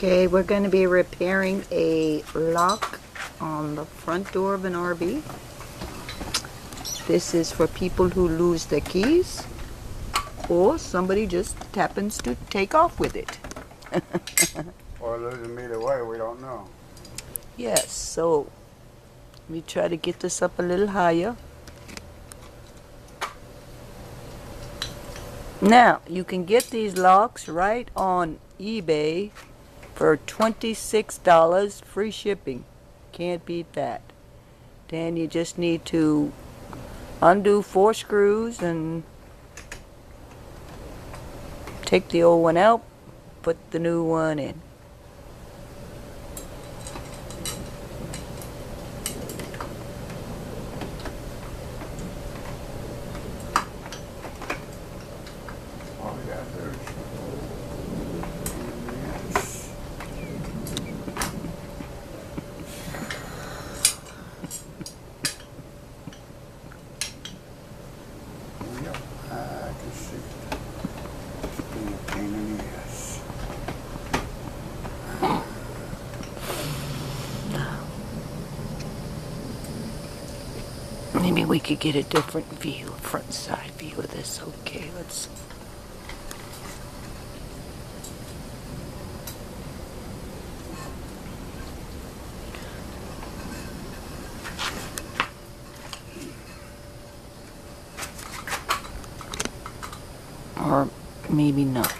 Okay, we're going to be repairing a lock on the front door of an RV. This is for people who lose their keys or somebody just happens to take off with it. Or lose them either way, we don't know. Yes, so let me try to get this up a little higher. Now, you can get these locks right on eBay for $26, free shipping. Can't beat that. Then you just need to undo 4 screws and take the old one out, put the new one in. All we got there is yep, I can see it. Being a pain in the ass. Maybe we could get a different view, front side view of this. Okay, let's. Or maybe not.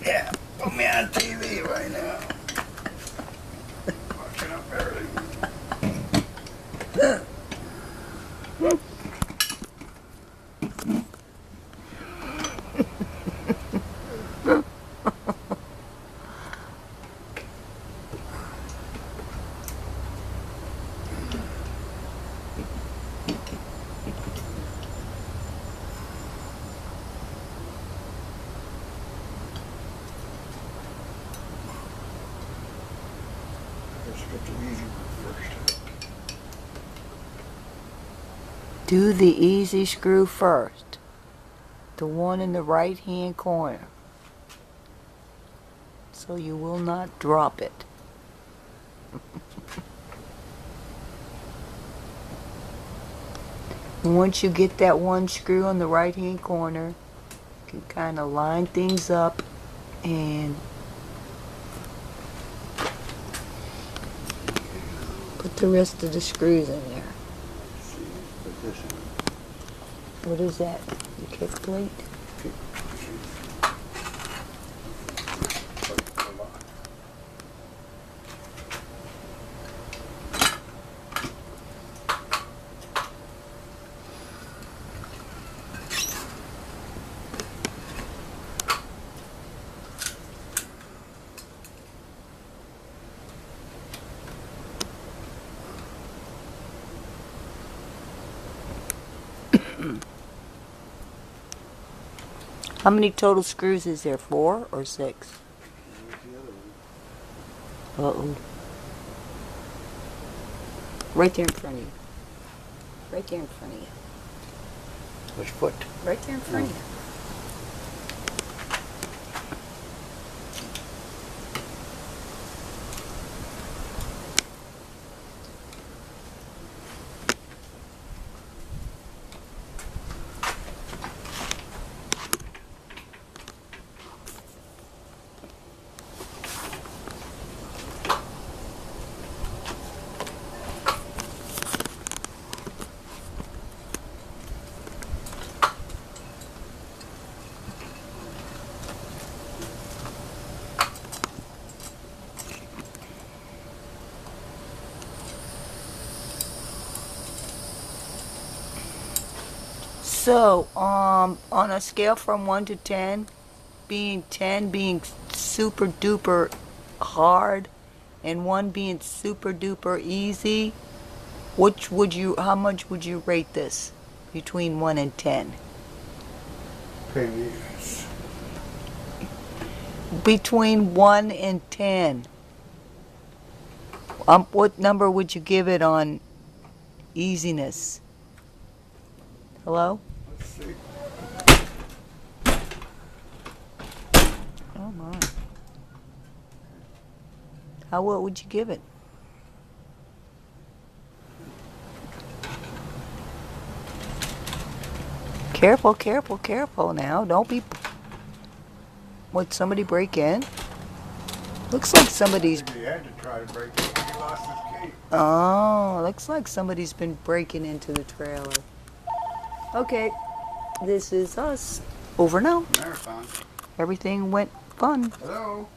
Yeah, put me on TV right now. Watching up everything. Let's get the easy one first. Do the easy screw first. The one in the right hand corner. So you will not drop it. Once you get that one screw on the right hand corner, you can kind of line things up and put the rest of the screws in there. Let's see, put this in. What is that? The kick plate? Hold on. How many total screws is there? 4 or 6? Where's the other one? Uh-oh. Right there in front of you. Right there in front of you. Which foot? Right there in front of you. So, on a scale from 1 to 10, being 10 being super duper hard and 1 being super duper easy, how much would you rate this between 1 and 10? Opinions. Between 1 and 10. What number would you give it on easiness? Hello? Let's see. Oh my. What would you give it? Careful, careful, careful now. Don't be... Would somebody break in? Looks like somebody's... He had to try to break it. He lost his key. Oh, looks like somebody's been breaking into the trailer. Okay, this is us. Over now. Marathon. Everything went fun. Hello?